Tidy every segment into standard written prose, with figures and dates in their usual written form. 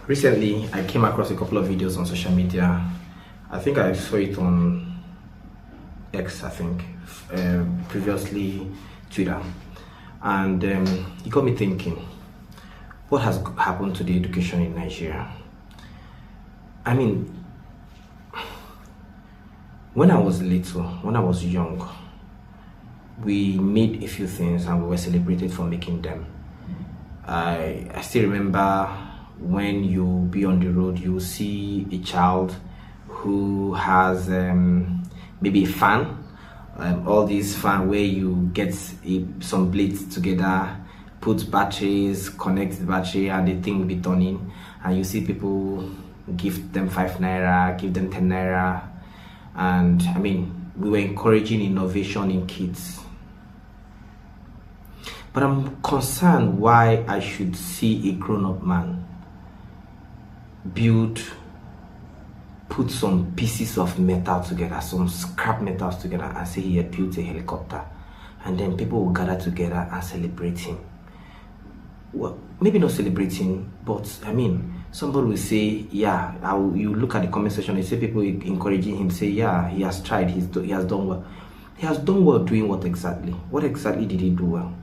Recently, I came across a couple of videos on social media. I think I saw it on X, previously Twitter. And it got me thinking, what has happened to the education in Nigeria? I mean, when I was little, when I was young, we made a few things and we were celebrated for making them. I still remember when you be on the road, you see a child who has maybe a fan, all these fan where you get some blades together, put batteries, connect the battery, and the thing will be turning. And you see people give them 5 naira, give them 10 naira, and I mean, we were encouraging innovation in kids. But I'm concerned why I should see a grown-up man put some pieces of metal together, some scrap metals together, and say he had built a helicopter, and then people will gather together and celebrate him. Well, maybe not celebrating, but I mean, somebody will say, yeah, you look at the comment section, you see people encouraging him, say, yeah, he has tried, he has done well. He has done well doing what exactly? What exactly did he do well?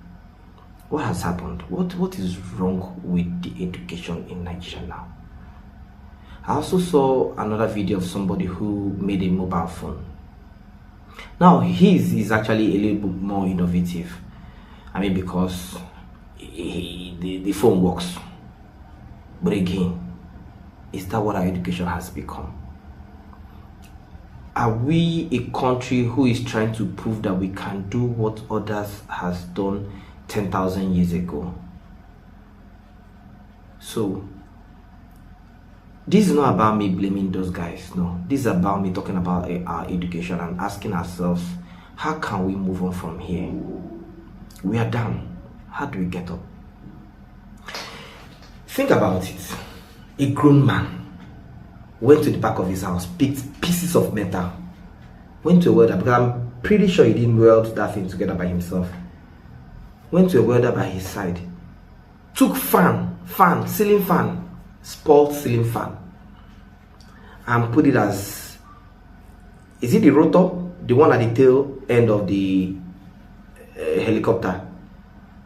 What has happened? What is wrong with the education in Nigeria now? I also saw another video of somebody who made a mobile phone. Now his is actually a little bit more innovative. I mean, because the phone works. But again, is that what our education has become? Are we a country who is trying to prove that we can do what others has done 10,000 years ago? So this is not about me blaming those guys. No, this is about me talking about our education and asking ourselves, how can we move on from here? We are down. How do we get up? Think about it. A grown man went to the back of his house, picked pieces of metal, went to a welder, because I'm pretty sure he didn't weld that thing together by himself. Went to a welder by his side, took ceiling fan, spoiled ceiling fan, and put it as, is it the rotor, the one at the tail end of the helicopter,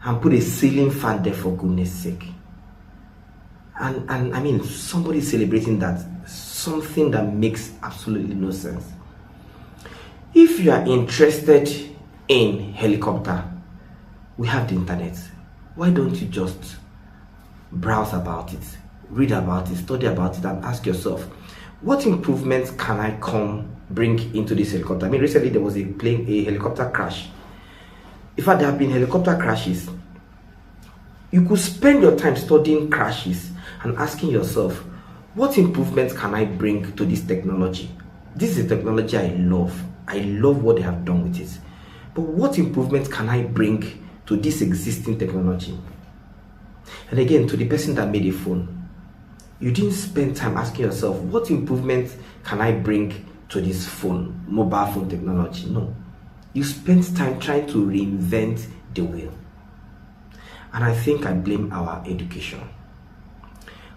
and put a ceiling fan there, for goodness sake. And I mean, somebody celebrating that, something that makes absolutely no sense. If you are interested in helicopter, we have the internet. Why don't you just browse about it, read about it, study about it, and ask yourself, what improvements can I bring into this helicopter? I mean, recently there was a helicopter crash. In fact, there have been helicopter crashes. You could spend your time studying crashes and asking yourself, what improvements can I bring to this technology? This is a technology I love. I love what they have done with it. But what improvements can I bring to this existing technology? And again, to the person that made a phone, you didn't spend time asking yourself, what improvements can I bring to this phone, mobile phone technology? No. You spent time trying to reinvent the wheel. And I think I blame our education.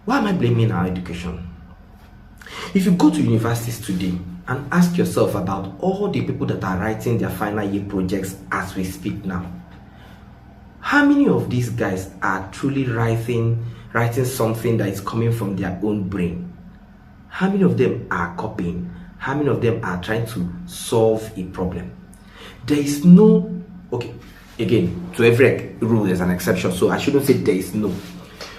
Why am I blaming our education? If you go to universities today and ask yourself about all the people that are writing their final year projects as we speak now, how many of these guys are truly writing something that is coming from their own brain? How many of them are copying? How many of them are trying to solve a problem? There is no, okay, again, to every rule there's an exception, so I shouldn't say there is no.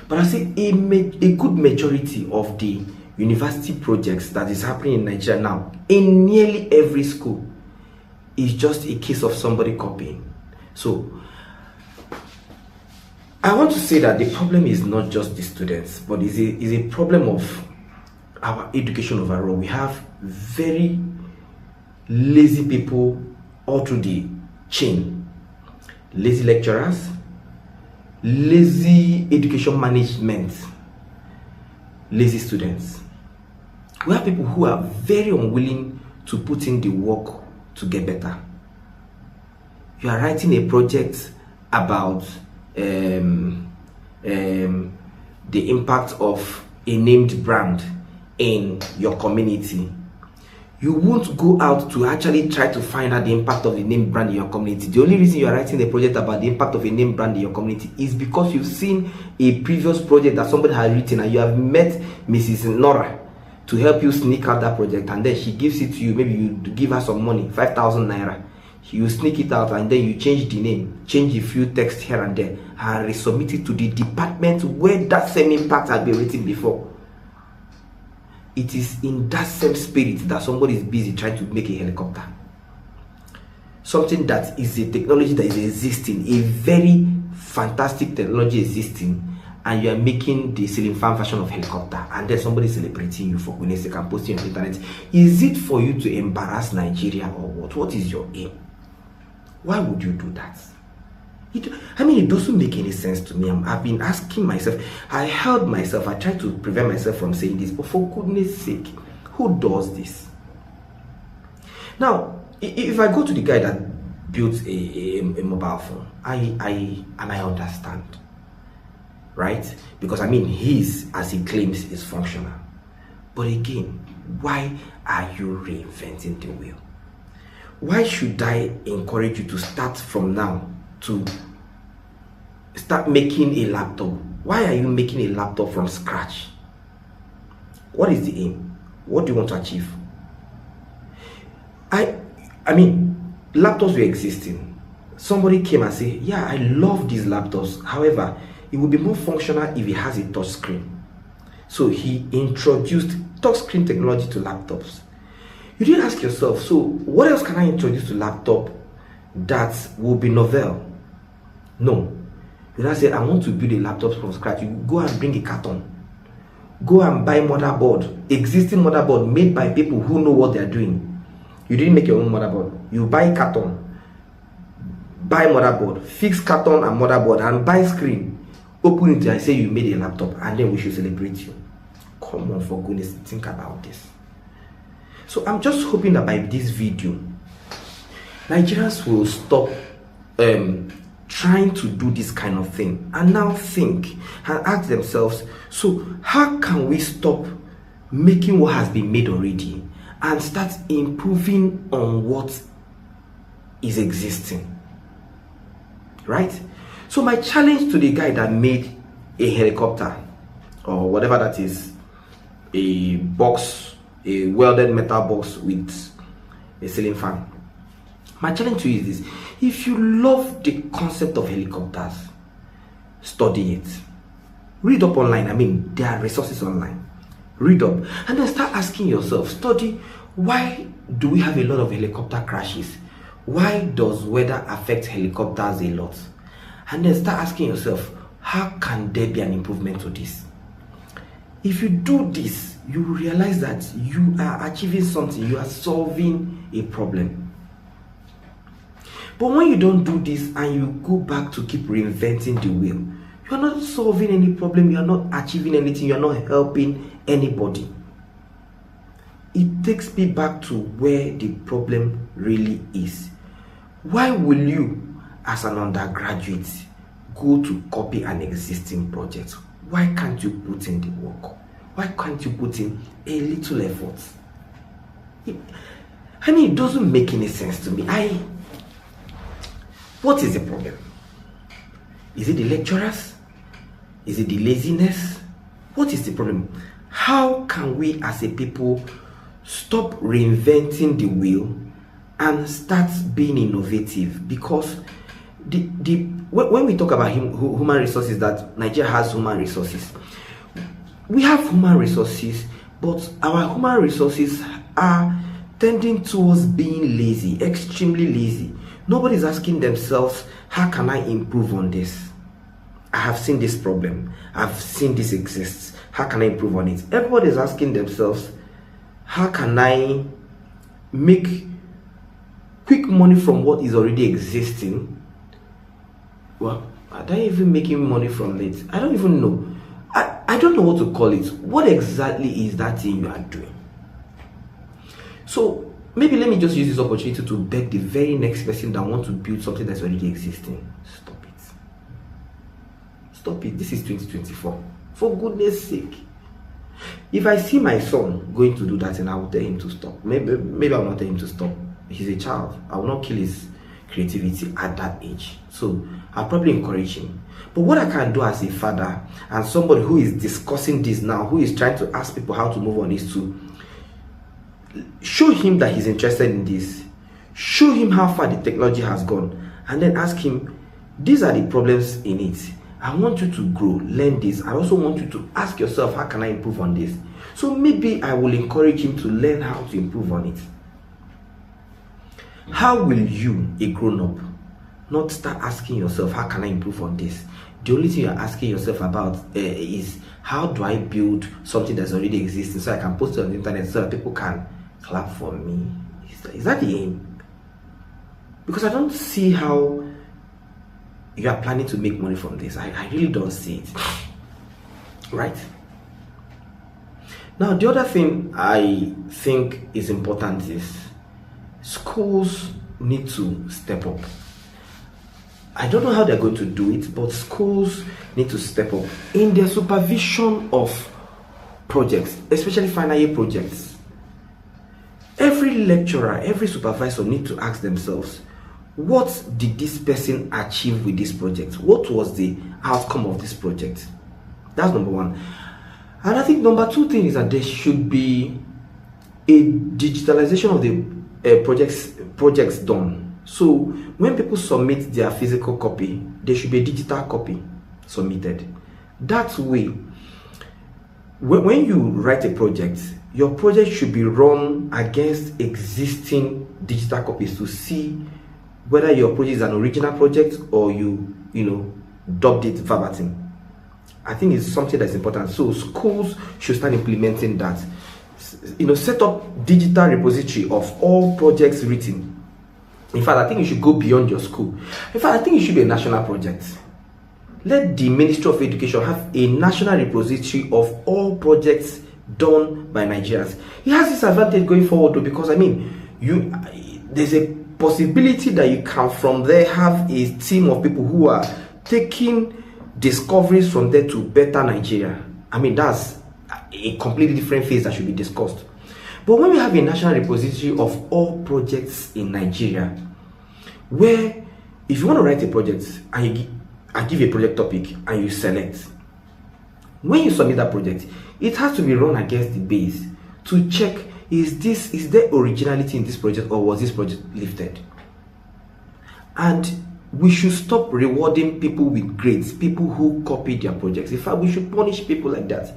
But I say a good majority of the university projects that is happening in Nigeria now, in nearly every school, is just a case of somebody copying. So I want to say that the problem is not just the students, but is a problem of our education overall. We have very lazy people all through the chain. Lazy lecturers, lazy education management, lazy students. We have people who are very unwilling to put in the work to get better. You are writing a project about the impact of a named brand in your community, you won't go out to actually try to find out the impact of the name brand in your community. The only reason you are writing a project about the impact of a name brand in your community is because you've seen a previous project that somebody has written and you have met Mrs. Nora to help you sneak out that project, and then she gives it to you. Maybe you give her some money, 5,000 naira. You sneak it out and then you change the name, change a few text here and there, and resubmit it to the department where that same impact had been written before. It is in that same spirit that somebody is busy trying to make a helicopter. Something that is a technology that is existing, a very fantastic technology existing, and you are making the ceiling fan version of helicopter, and then somebody is celebrating you for goodness sake and posting on the internet. Is it for you to embarrass Nigeria or what? What is your aim? Why would you do that? It doesn't make any sense to me. I've been asking myself. I held myself. I tried to prevent myself from saying this, but for goodness sake, who does this? Now, if I go to the guy that built a mobile phone, I understand, right? Because his, as he claims, is functional. But again, why are you reinventing the wheel? Why should I encourage you to start from now to start making a laptop? Why are you making a laptop from scratch? What is the aim? What do you want to achieve? Laptops were existing. Somebody came and said, yeah, I love these laptops. However, it would be more functional if it has a touch screen. So he introduced touchscreen technology to laptops. You didn't ask yourself, so what else can I introduce to laptop that will be novel? No. You now say, I want to build a laptop from scratch. You go and bring a carton. Go and buy motherboard, existing motherboard made by people who know what they are doing. You didn't make your own motherboard. You buy carton, buy motherboard, fix carton and motherboard, and buy screen. Open it and say you made a laptop, and then we should celebrate you. Come on, for goodness, think about this. So I'm just hoping that by this video, Nigerians will stop trying to do this kind of thing and now think and ask themselves, so how can we stop making what has been made already and start improving on what is existing, right? So my challenge to the guy that made a helicopter or whatever that is, a box, a welded metal box with a ceiling fan, my challenge to you is this: if you love the concept of helicopters, study it. Read up online. There are resources online. Read up and then start asking yourself, study, why do we have a lot of helicopter crashes? Why does weather affect helicopters a lot? And then start asking yourself, how can there be an improvement to this? If you do this, you will realize that you are achieving something, you are solving a problem. But when you don't do this and you go back to keep reinventing the wheel, you are not solving any problem, you are not achieving anything, you are not helping anybody. It takes me back to where the problem really is. Why will you, as an undergraduate, go to copy an existing project? Why can't you put in the work? Why can't you put in a little effort? It doesn't make any sense to me. What is the problem? Is it the lecturers? Is it the laziness? What is the problem? How can we as a people stop reinventing the wheel and start being innovative? Because when we talk about human resources, that Nigeria has human resources, we have human resources, but our human resources are tending towards being lazy, extremely lazy. Nobody's asking themselves, how can I improve on this? I have seen this problem. I've seen this exists. How can I improve on it? Everybody's asking themselves, how can I make quick money from what is already existing? Well, are they even making money from it? I don't even know. I don't know what to call it. What exactly is that thing you are doing? So maybe let me just use this opportunity to beg the very next person that wants to build something that's already existing. Stop it. Stop it. This is 2024. For goodness sake. If I see my son going to do that, and I will tell him to stop. Maybe I will not tell him to stop. He's a child. I will not kill his creativity at that age. So I'll probably encourage him. But what I can do as a father and somebody who is discussing this now, who is trying to ask people how to move on, is to show him that he's interested in this. Show him how far the technology has gone, and then ask him, these are the problems in it. I want you to grow, learn this. I also want you to ask yourself, how can I improve on this? So maybe I will encourage him to learn how to improve on it. How will you, a grown-up, not start asking yourself, how can I improve on this? The only thing you're asking yourself about is, how do I build something that's already existing so I can post it on the internet so that people can clap for me? Is that the aim? Because I don't see how you are planning to make money from this. I really don't see it. Right? Now, the other thing I think is important is schools need to step up. I don't know how they're going to do it, but schools need to step up in their supervision of projects, especially final year projects. Every lecturer, every supervisor need to ask themselves, what did this person achieve with this project? What was the outcome of this project? That's number one. And I think number two thing is that there should be a digitalization of the projects done. So when people submit their physical copy, there should be a digital copy submitted. That way, when you write a project, your project should be run against existing digital copies to see whether your project is an original project or you dubbed it verbatim. I think it's something that's important. So schools should start implementing that. Set up digital repository of all projects written. In fact, I think you should go beyond your school. In fact, I think it should be a national project. Let the Ministry of Education have a national repository of all projects done by Nigerians. It has this advantage going forward though, because there's a possibility that you can from there have a team of people who are taking discoveries from there to better Nigeria. That's a completely different phase that should be discussed. But when we have a national repository of all projects in Nigeria, where if you want to write a project and I give you a project topic and you select, when you submit that project, it has to be run against the base to check, is there originality in this project, or was this project lifted? And we should stop rewarding people with grades, people who copied their projects. In fact, we should punish people like that.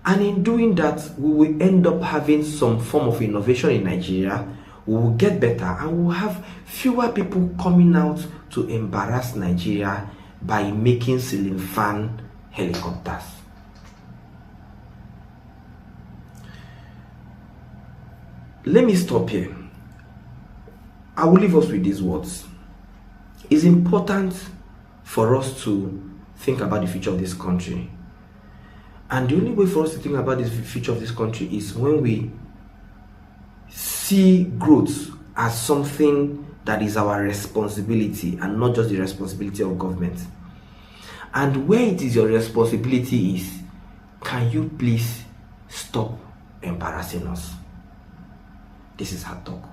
And in doing that, we will end up having some form of innovation in Nigeria. We will get better, and we will have fewer people coming out to embarrass Nigeria by making ceiling fan helicopters. Let me stop here. I will leave us with these words. It's important for us to think about the future of this country. And the only way for us to think about the future of this country is when we see growth as something that is our responsibility and not just the responsibility of government. And where it is your responsibility is, can you please stop embarrassing us? This is Hard Talk.